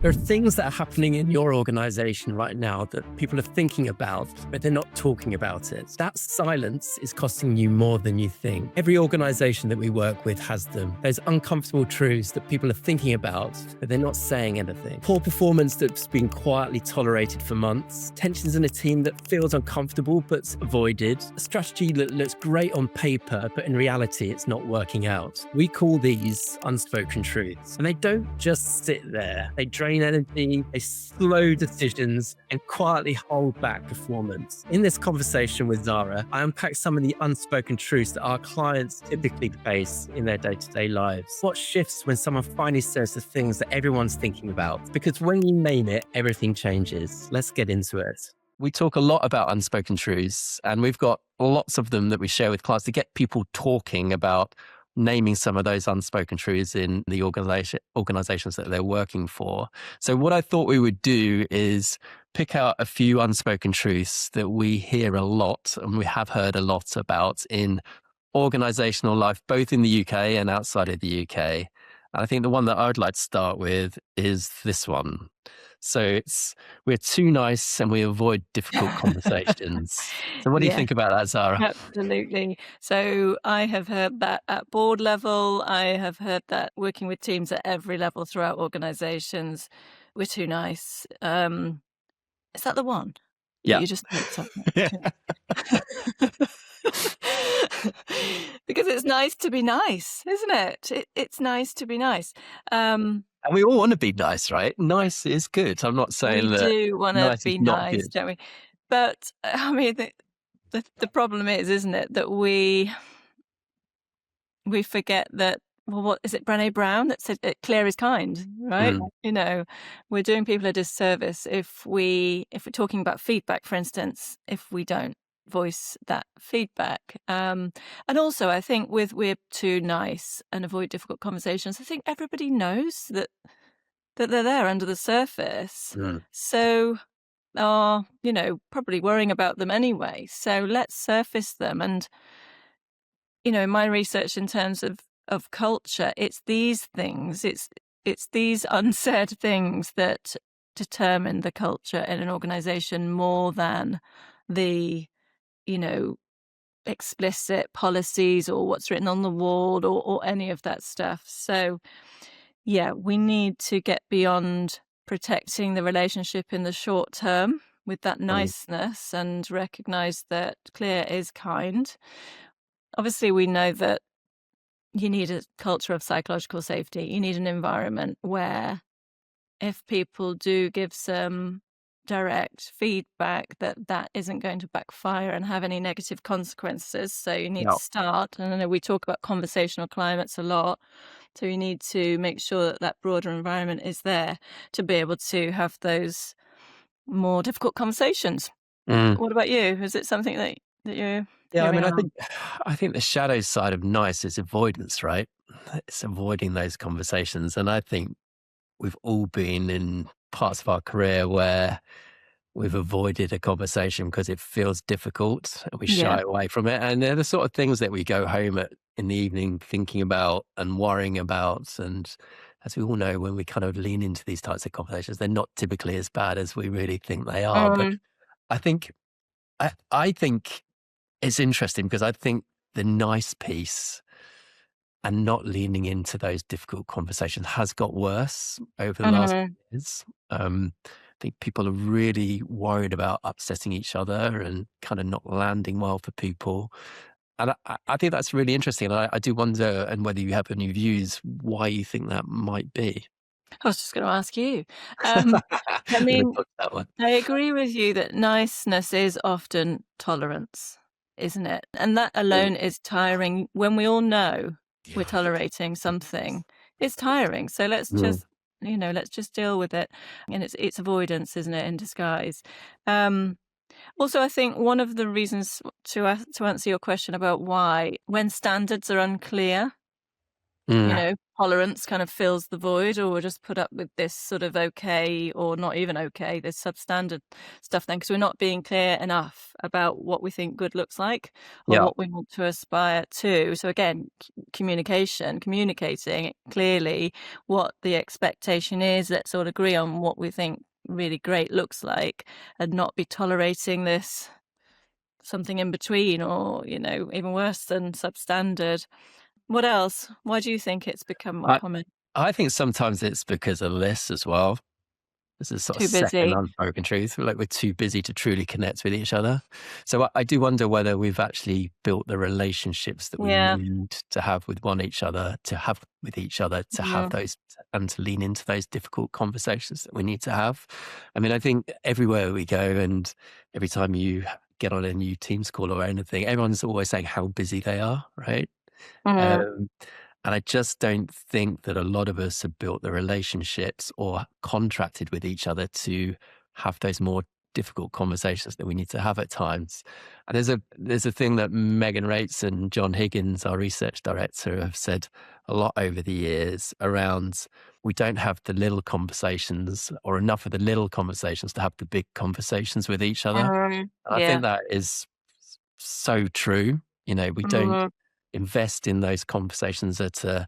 There are things that are happening in your organization right now that people are thinking about, but they're not talking about it. That silence is costing you more than you think. Every organization that we work with has them. Those uncomfortable truths that people are thinking about, but they're not saying anything. Poor performance that's been quietly tolerated for months. Tensions in a team that feels uncomfortable but's avoided. A strategy that looks great on paper, but in reality, it's not working out. We call these unspoken truths. And they don't just sit there. They drain energy, they slow decisions, and quietly hold back performance. In this conversation with Zara, I unpack some of the unspoken truths that our clients typically face in their day-to-day lives. What shifts when someone finally says the things that everyone's thinking about? Because when you name it, everything changes. Let's get into it. We talk a lot about unspoken truths, and we've got lots of them that we share with clients to get people talking about naming some of those unspoken truths in the organizations that they're working for. So what I thought we would do is pick out a few unspoken truths that we hear a lot and we have heard a lot about in organizational life, both in the UK and outside of the UK. And I think the one that I would like to start with is this one. So it's, we're too nice and we avoid difficult conversations. So what do you think about that, Zara? Absolutely. So I have heard that at board level. I have heard that working with teams at every level throughout organizations. We're too nice. Is that the one? Yeah. You just said Yeah. because it's nice to be nice, isn't it? It's nice to be nice. And we all want to be nice, right? Nice is good. I'm not saying We that do want to nice is be not nice, good. don't we? But I mean, the problem is, isn't it, that we forget that, well, what is it, Brené Brown that said clear is kind, right? You know, we're doing people a disservice if we're talking about feedback, for instance, if we don't voice that feedback. And also I think with we're too nice and avoid difficult conversations, I think everybody knows that they're there under the surface. So are, probably worrying about them anyway. So let's surface them. And in my research in terms of culture, it's these things, it's these unsaid things that determine the culture in an organization more than the, explicit policies or what's written on the wall or any of that stuff. So, yeah, we need to get beyond protecting the relationship in the short term with that niceness and recognize that clear is kind. Obviously, we know that you need a culture of psychological safety. You need an environment where if people do give some direct feedback, that isn't going to backfire and have any negative consequences. So you need to start, and I know we talk about conversational climates a lot, so you need to make sure that broader environment is there to be able to have those more difficult conversations. What about you? Is it something that you're Yeah, I mean, hearing a lot? I think the shadow side of nice is avoidance, right? It's avoiding those conversations. And I think we've all been in parts of our career where we've avoided a conversation because it feels difficult and we shy away from it. And they're the sort of things that we go home in the evening thinking about and worrying about. And as we all know, when we kind of lean into these types of conversations, they're not typically as bad as we really think they are. But I think, I think it's interesting because I think the nice piece and not leaning into those difficult conversations has got worse over the last years. I think people are really worried about upsetting each other and kind of not landing well for people. And I think that's really interesting. And I do wonder, and whether you have any views, why you think that might be. I was just going to ask you. I mean, That one. I agree with you that niceness is often tolerance, isn't it? And that alone is tiring. When we all know we're tolerating something, it's tiring. So let's just, let's just deal with it. And it's avoidance, isn't it, in disguise? Also, I think one of the reasons to answer your question about why, when standards are unclear, Mm. Tolerance kind of fills the void, or we'll just put up with this sort of okay or not even okay, this substandard stuff then, because we're not being clear enough about what we think good looks like or Yeah. what we want to aspire to. So again, communicating clearly what the expectation is. Let's all agree on what we think really great looks like and not be tolerating this something in between or, even worse than substandard. What else? Why do you think it's become more I common? I think sometimes it's because of this as well. This is sort of Too second busy. unspoken truth. We're too busy to truly connect with each other. So I do wonder whether we've actually built the relationships that we Yeah. need to have with one each other, to have with each other, to have Mm. those and to lean into those difficult conversations that we need to have. I mean, I think everywhere we go and every time you get on a new Teams call or anything, everyone's always saying how busy they are, right? Mhm. Um, and I just don't think that a lot of us have built the relationships or contracted with each other to have those more difficult conversations that we need to have at times. And there's a thing that Megan Rates and John Higgins, our research director, have said a lot over the years around we don't have the little conversations or enough of the little conversations to have the big conversations with each other. And I Yeah. think that is so true. We don't Mhm. invest in those conversations at a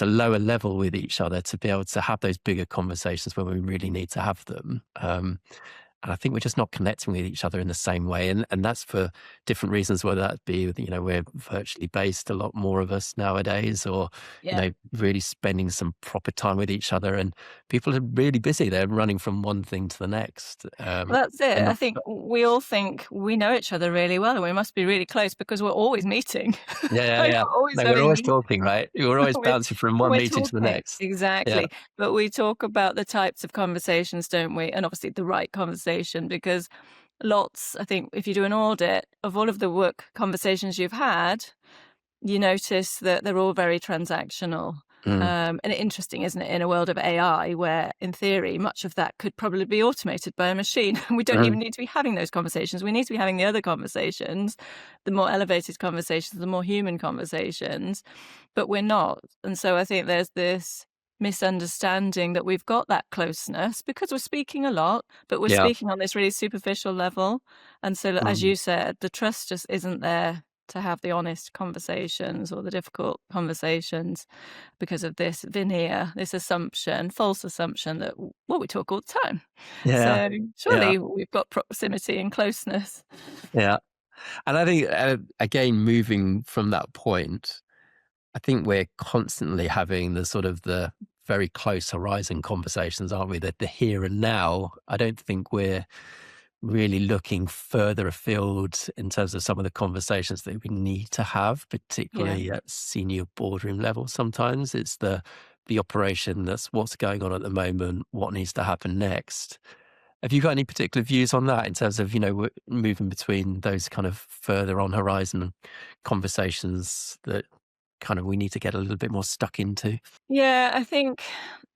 lower level with each other to be able to have those bigger conversations when we really need to have them. And I think we're just not connecting with each other in the same way. And that's for different reasons, whether that be, we're virtually based, a lot more of us nowadays, or, Yeah. really spending some proper time with each other. And people are really busy. They're running from one thing to the next. Well, that's They're it. I not, think we all think we know each other really well, and we must be really close because we're always meeting. yeah, yeah, Like, yeah. we're always No, we're having always meetings. talking, right? We're always We're bouncing from one we're meeting to the talking. next. Yeah. Exactly. But we talk about the types of conversations, don't we? And obviously the right conversation, because I think if you do an audit of all of the work conversations you've had, you notice that they're all very transactional. Mm, And interesting, isn't it, in a world of AI where, in theory, much of that could probably be automated by a machine. We don't mhm. even need to be having those conversations. We need to be having the other conversations, the more elevated conversations, the more human conversations, but we're not. And so I think there's this misunderstanding that we've got that closeness because we're speaking a lot, but we're Yeah. speaking on this really superficial level. And so, as Mm, you said, the trust just isn't there to have the honest conversations or the difficult conversations because of this veneer, this assumption, false assumption that, well, we talk all the time. yeah. So Yeah. surely we've got proximity and closeness. Yeah. And I think, again, moving from that point, I think we're constantly having the very close horizon conversations, aren't we? The here and now. I don't think we're really looking further afield in terms of some of the conversations that we need to have, Yeah. particularly at senior boardroom level. Sometimes it's the operation, that's what's going on at the moment, what needs to happen next. Have you got any particular views on that in terms of, moving between those kind of further on horizon conversations that kind of we need to get a little bit more stuck into? Yeah, I think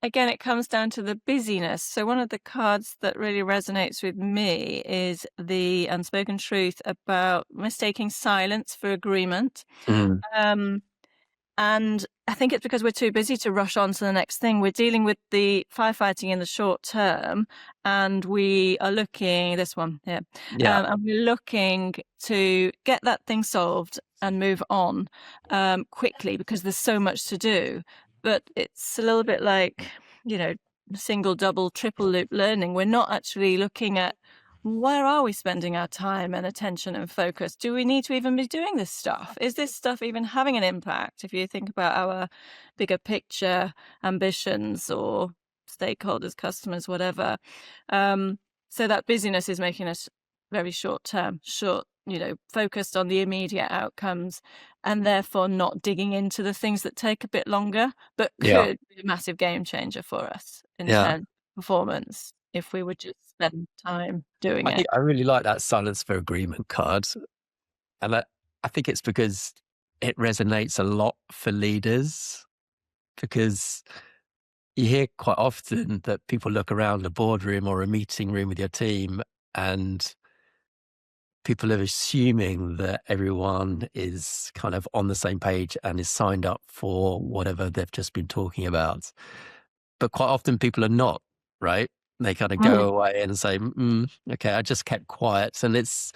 again it comes down to the busyness. So one of the cards that really resonates with me is the unspoken truth about mistaking silence for agreement. Mm, Um, And I think it's because we're too busy to rush on to the next thing. We're dealing with the firefighting in the short term, and we are looking this one here, yeah, and we're looking to get that thing solved and move on quickly because there's so much to do. But it's a little bit like, you know, single, double, triple loop learning. We're not actually looking at where are we spending our time and attention and focus? Do we need to even be doing this stuff? Is this stuff even having an impact? If you think about our bigger picture ambitions or stakeholders, customers, whatever. Um, so that busyness is making us very short term, focused on the immediate outcomes and therefore not digging into the things that take a bit longer, but yeah, could be a massive game changer for us in yeah. terms of performance if we would just spend time doing I it. think I really like that silence for agreement card. And I think it's because it resonates a lot for leaders, because you hear quite often that people look around a boardroom or a meeting room with your team and people are assuming that everyone is kind of on the same page and is signed up for whatever they've just been talking about. But quite often people are not, right? They kind of Mm. go away and say, okay, I just kept quiet. And it's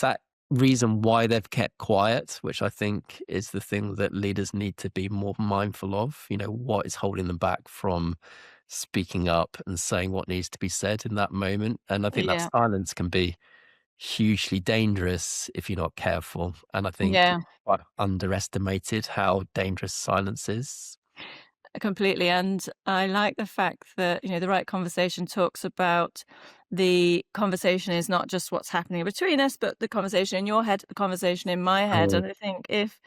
that reason why they've kept quiet, which I think is the thing that leaders need to be more mindful of. What is holding them back from speaking up and saying what needs to be said in that moment. And I think that Yeah, silence can be hugely dangerous if you're not careful. And I think yeah, it's quite underestimated how dangerous silence is. completely. And I like the fact that, the right conversation talks about the conversation is not just what's happening between us, but the conversation in your head, the conversation in my head. Mm, And I think if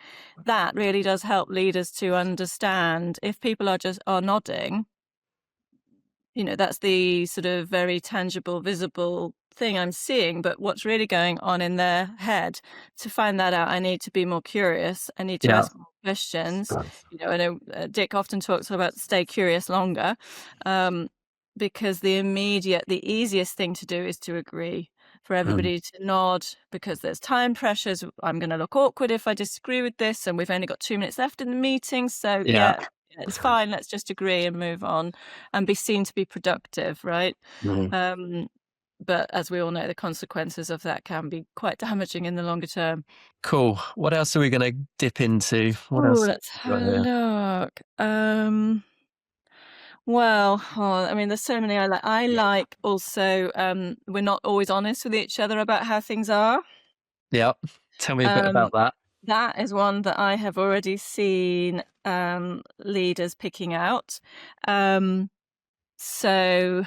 that really does help leaders to understand, if people are nodding, that's the sort of very tangible, visible thing I'm seeing, but what's really going on in their head, to find that out, I need to be more curious. I need to yeah. ask more questions. I know Dick often talks about stay curious longer, um, because the easiest thing to do is to agree, for Mm, everybody to nod, because there's time pressures. I'm going to look awkward if I disagree with this, and we've only got 2 minutes left in the meeting. So, yeah. it's fine. Let's just agree and move on and be seen to be productive, right? Mm. Um, but as we all know, the consequences of that can be quite damaging in the longer term. Cool. What else are we going to dip into? What Oh, else let's you have got a here? look. Well, I mean, there's so many I like. I like also, we're not always honest with each other about how things are. Yeah. Tell me a bit Um, about that. that is one that I have already seen leaders picking out. Um, so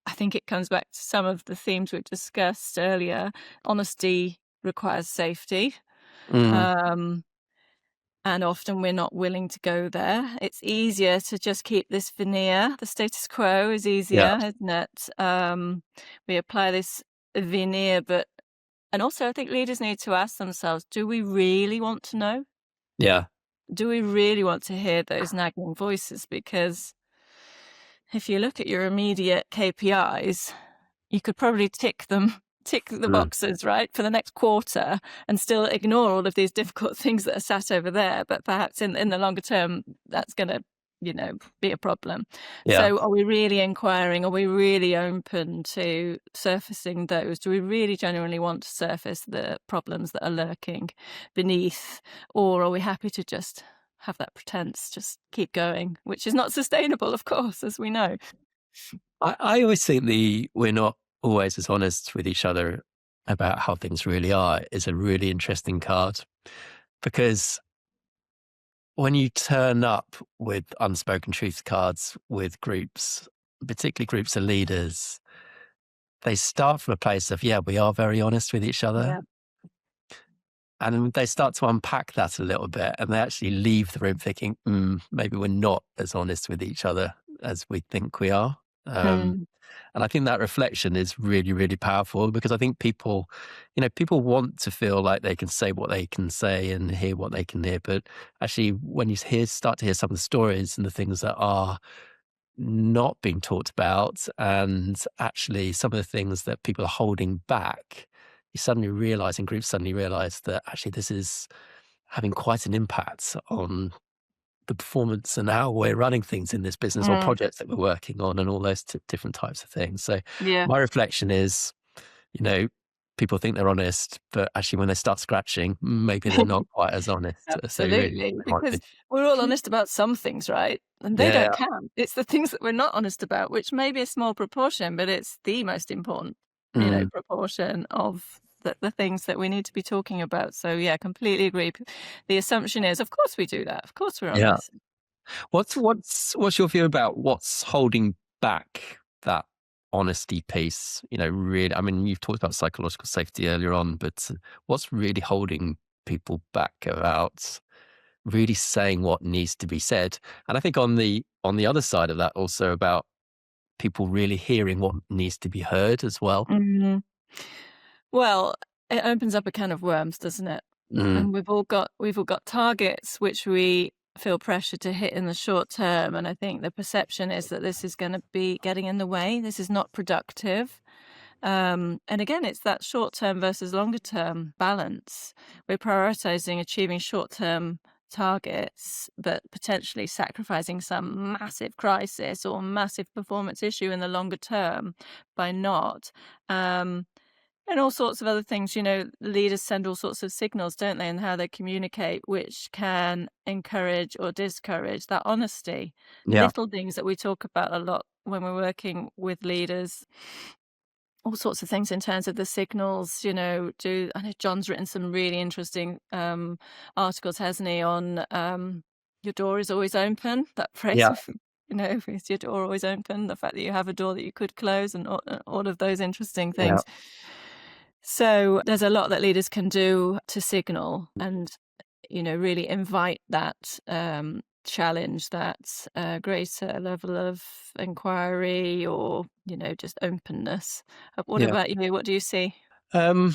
I think it comes back to some of the themes we've discussed earlier. Honesty requires safety. Mm, Um, and often we're not willing to go there. It's easier to just keep this veneer. The status quo is yeah. easier, isn't it? We apply this veneer, and also I think leaders need to ask themselves, do we really want to know? Yeah. Do we really want to hear those nagging voices? Because if you look at your immediate KPIs, you could probably tick the Mm, boxes, right, for the next quarter, and still ignore all of these difficult things that are sat over there. But perhaps in the longer term, that's going to, be a problem. yeah. So are we really inquiring? Are we really open to surfacing those? Do we really genuinely want to surface the problems that are lurking beneath? Or are we happy to just have that pretense, just keep going, which is not sustainable, of course, as we know. I always think we're not always as honest with each other about how things really are is a really interesting card, because when you turn up with unspoken truth cards with groups, particularly groups of leaders, they start from a place of, yeah, we are very honest with each other. Yeah. And they start to unpack that a little bit, and they actually leave the room thinking, maybe we're not as honest with each other as we think we are. Mm. And I think that reflection is really, really powerful, because I think people want to feel like they can say what they can say and hear what they can hear. But actually, when you start to hear some of the stories and the things that are not being talked about, and actually some of the things that people are holding back, you suddenly realize, and groups suddenly realize, that actually this is having quite an impact on the performance and how we're running things in this business, or Mm. projects that we're working on, and all those different types of things. So Yeah. my reflection is, you know, people think they're honest, but actually when they start scratching, maybe they're not quite as honest as Absolutely, they might because be. we're all honest about some things, right? And they Yeah. don't count. It's the things that we're not honest about, which may be a small proportion, but it's the most important, Mm, proportion of the things that we need to be talking about. So yeah, completely agree. The assumption is, of course we do that. Of course we're yeah. honest. What's your view about what's holding back that honesty piece? Really, I mean, you've talked about psychological safety earlier on, but what's really holding people back about really saying what needs to be said? And I think on the other side of that, also about people really hearing what needs to be heard as well. Mhm. Well, it opens up a can of worms, doesn't it? Mm, And we've all got targets which we feel pressure to hit in the short term, and I think the perception is that this is going to be getting in the way. This is not productive. And again, it's that short term versus longer term balance. We're prioritizing achieving short term targets, but potentially sacrificing some massive crisis or massive performance issue in the longer term by not. Um, and all sorts of other things, leaders send all sorts of signals, don't they, in how they communicate, which can encourage or discourage that honesty. Yeah. Little things that we talk about a lot when we're working with leaders, all sorts of things in terms of the signals, I know John's written some really interesting articles, hasn't he, on your door is always open, that phrase Yeah. of, is your door always open? The fact that you have a door that you could close and all of those interesting Yeah. things. So there's a lot that leaders can do to signal and, really invite that challenge, that greater level of inquiry or, just openness. What Yeah. about you? What do you see? Um,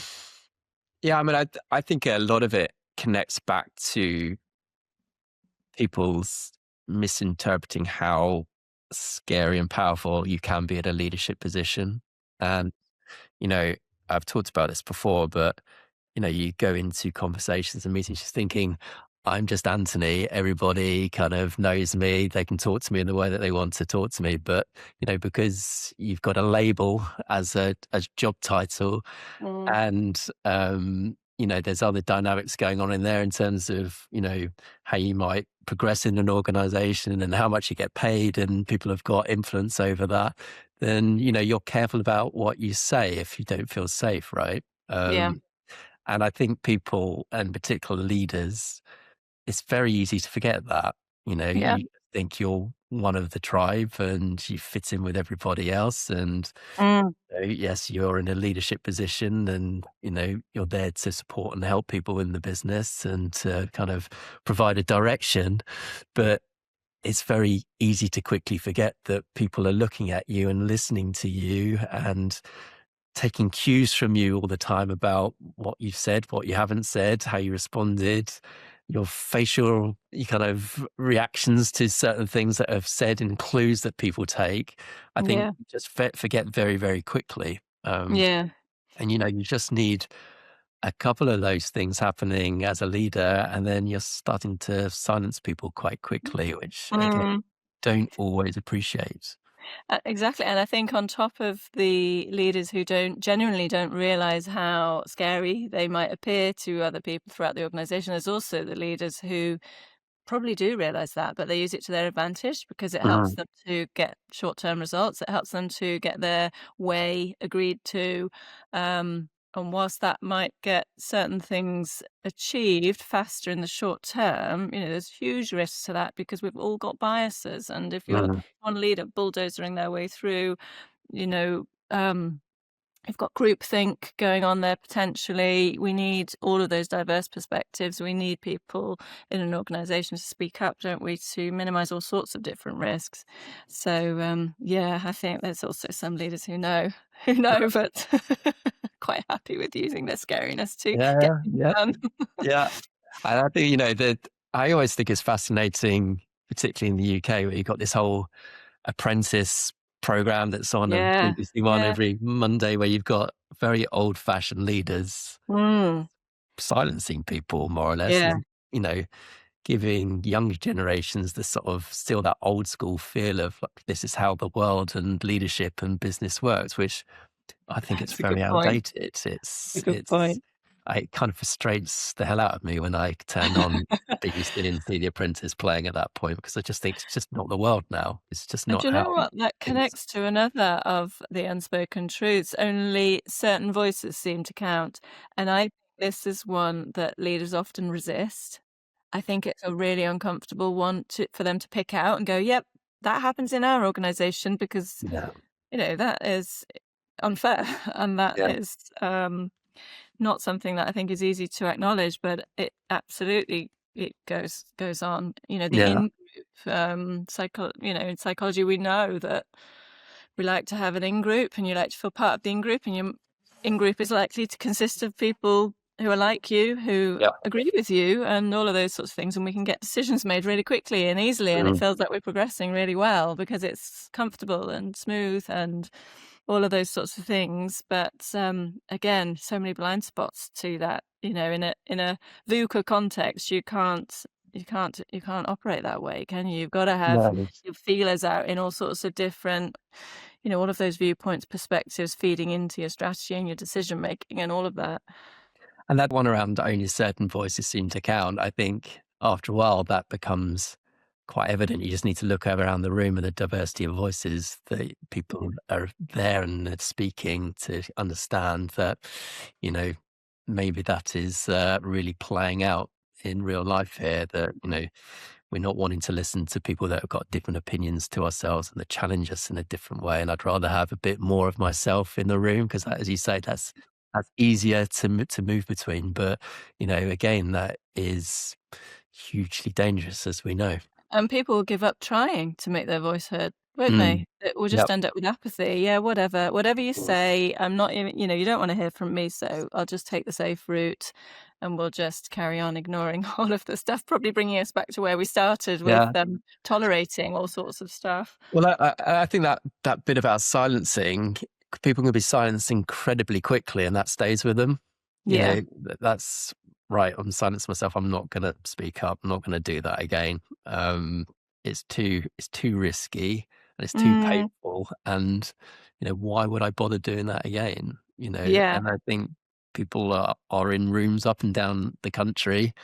yeah, I mean, I think a lot of it connects back to people's misinterpreting how scary and powerful you can be at a leadership position. And, you know, I've talked about this before, but, you go into conversations and meetings just thinking, I'm just Anthony. Everybody kind of knows me. They can talk to me in the way that they want to talk to me. But, because you've got a label as a job title, Mm, and there's other dynamics going on in there in terms of how you might progress in an organization and how much you get paid, and people have got influence over that. Then you're careful about what you say if you don't feel safe, right? yeah, And I think people, and particular leaders, it's very easy to forget that. yeah, You think you're one of the tribe and you fit in with everybody else, and mm, yes, you're in a leadership position, and you're there to support and help people in the business and to kind of provide a direction. But it's very easy to quickly forget that people are looking at you and listening to you and taking cues from you all the time about what you've said, what you haven't said, how you responded, your facial kind of reactions to certain things that have said, and clues that people take. I think yeah, you just forget very, very quickly. yeah, And you just need a couple of those things happening as a leader, and then you're starting to silence people quite quickly, which again, mm. don't always appreciate. Exactly. And I think on top of the leaders who genuinely don't realize how scary they might appear to other people throughout the organization, there's also the leaders who probably do realize that, but they use it to their advantage because it helps Mm, them to get short-term results. It helps them to get their way agreed to. And whilst that might get certain things achieved faster in the short term, there's huge risks to that because we've all got biases. And if you're mm, one leader bulldozering their way through, you know, um, we've got groupthink going on there potentially. We need all of those diverse perspectives. We need people in an organisation to speak up, don't we, to minimise all sorts of different risks. So yeah, I think there's also some leaders who know, but quite happy with using their scariness to get yeah, things yeah, done. yeah. And I think, that I always think it's fascinating, particularly in the UK, where you've got this whole apprentice program that's on a Yeah, BBC One yeah. every Monday, where you've got very old fashioned leaders Mm, silencing people more or less, yeah, and, you know, giving younger generations the sort of still that old school feel of like, this is how the world and leadership and business works, which I think it's that's a good very point. outdated. A good point. It kind of frustrates the hell out of me when I turn on BBC and see The Apprentice playing at that point, because I just think it's just not the world now. It's just And not do you know how what? That things. connects to another of the unspoken truths. Only certain voices seem to count. And I think this is one that leaders often resist. I think it's a really uncomfortable one for them to pick out and go, yep, that happens in our organization because, Yeah, that is unfair. And that yeah, is not something that I think is easy to acknowledge, but it absolutely it goes on. The yeah, in-group in psychology we know that we like to have an in-group and you like to feel part of the in-group, and your in-group is likely to consist of people who are like you, who yeah. agree with you, and all of those sorts of things, and we can get decisions made really quickly and easily, and it Mm, feels like we're progressing really well because it's comfortable and smooth and all of those sorts of things. But again, so many blind spots to that. In a VUCA context, you can't operate that way, can you? You've got to have No. your feelers out in all sorts of different, all of those viewpoints, perspectives feeding into your strategy and your decision making and all of that. And that one around only certain voices seem to count, I think after a while that becomes quite evident. You just need to look around the room and the diversity of voices that people are there and they're speaking to understand that, maybe that is really playing out in real life here, that, we're not wanting to listen to people that have got different opinions to ourselves and that challenge us in a different way. And I'd rather have a bit more of myself in the room because, as you say, that's easier to move between. But again, that is hugely dangerous, as we know. And people will give up trying to make their voice heard, won't Mm. they? It will just Yep. end up with apathy. Yeah, whatever you say, I'm not even, you don't want to hear from me, so I'll just take the safe route and we'll just carry on ignoring all of the stuff, probably bringing us back to where we started with Yeah. tolerating all sorts of stuff. Well, I think that bit about silencing, people can be silenced incredibly quickly, and that stays with them. Yeah, That's right. I'm silenced myself. I'm not going to speak up. I'm not going to do that again. It's too risky and it's too mm, painful. And why would I bother doing that again? yeah, And I think people are in rooms up and down the country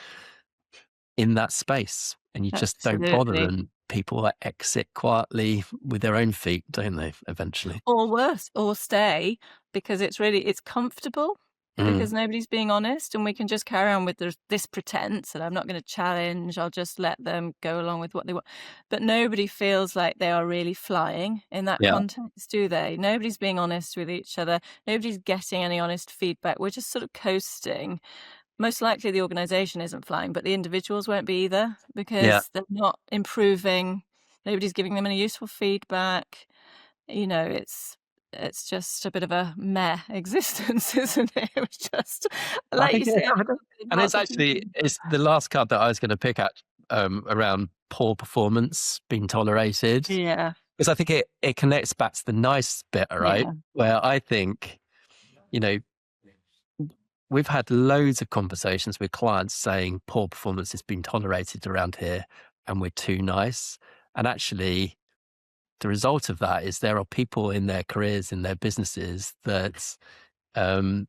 in that space, and you just don't bother, absolutely. and people exit quietly with their own feet, don't they, eventually? Or worse, or stay, because it's comfortable, Mm. because nobody's being honest, and we can just carry on with this pretense, and I'm not gonna challenge, I'll just let them go along with what they want. But nobody feels like they are really flying in that Yeah, context, do they? Nobody's being honest with each other. Nobody's getting any honest feedback. We're just sort of coasting. Most likely the organization isn't flying, but the individuals won't be either, yeah. because they're not improving. Nobody's giving them any useful feedback. It's just a bit of a meh existence, isn't it? It was just I like you think say, and it's lots of actually people. it's the last card that I was gonna pick at, around poor performance being tolerated, Yeah, because I think it connects back to the nice bit, right? yeah. Where I think, you know, we've had loads of conversations with clients saying poor performance has been tolerated around here and we're too nice. And actually, the result of that is there are people in their careers, in their businesses that um,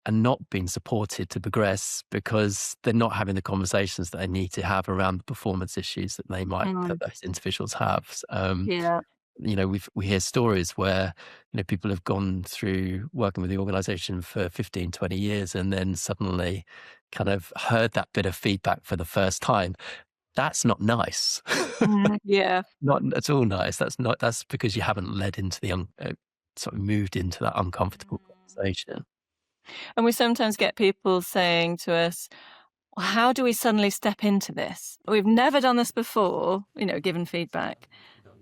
are not being supported to progress because they're not having the conversations that they need to have around the performance issues that Mm, those individuals have. yeah. We hear stories where people have gone through working with the organization for 15, 20 years and then suddenly kind of heard that bit of feedback for the first time. That's not nice. Yeah. Not at all nice. That's because you haven't led into sort of moved into that uncomfortable conversation. And we sometimes get people saying to us, "Well, how do we suddenly step into this? We've never done this before, given feedback.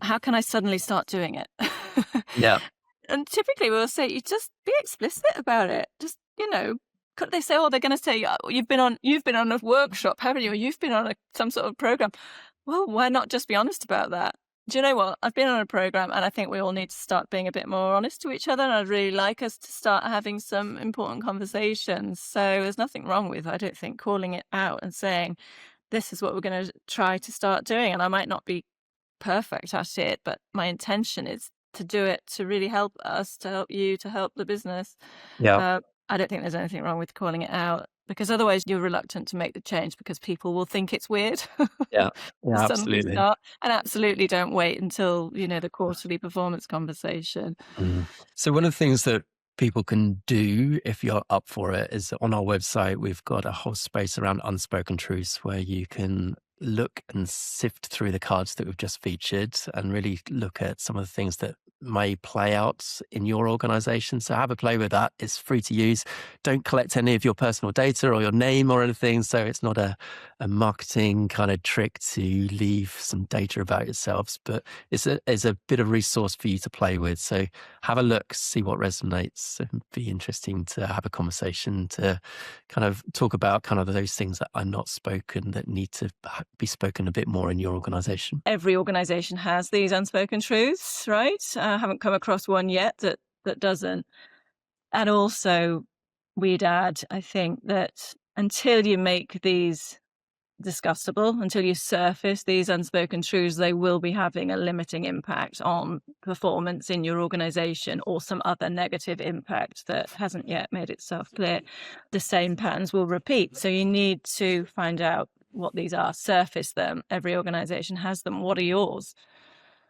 How can I suddenly start doing it?" Yeah. And typically we'll say, "You just be explicit about it. Just, could they say, oh, they're going to say, oh, you've been on a workshop, haven't you? Or you've been on some sort of program." Well, why not just be honest about that? Do you know what? I've been on a program and I think we all need to start being a bit more honest to each other. And I'd really like us to start having some important conversations. So there's nothing wrong with, I don't think, calling it out and saying, this is what we're going to try to start doing. And I might not be perfect at it, but my intention is to do it to really help us, to help you, to help the business. Yeah. Uh, I don't think there's anything wrong with calling it out, because otherwise you're reluctant to make the change because people will think it's weird Yeah. to Yeah. suddenly Absolutely. start. And absolutely don't wait until, the quarterly performance conversation. Mm. So one of the things that people can do if you're up for it is on our website, we've got a whole space around unspoken truths where you can look and sift through the cards that we've just featured and really look at some of the things that may play out in your organization. So have a play with that. It's free to use. Don't collect any of your personal data or your name or anything. So it's not a marketing kind of trick to leave some data about yourselves, but it's a bit of resource for you to play with. So have a look, see what resonates. It'd be interesting to have a conversation to kind of talk about kind of those things that are not spoken that need to be spoken a bit more in your organization. Every organization has these unspoken truths, right? I haven't come across one yet that doesn't. And also, we'd add, I think, that until you make these discussable, until you surface these unspoken truths, they will be having a limiting impact on performance in your organization or some other negative impact that hasn't yet made itself clear. The same patterns will repeat. So you need to find out what these are, surface them. Every organization has them. What are yours?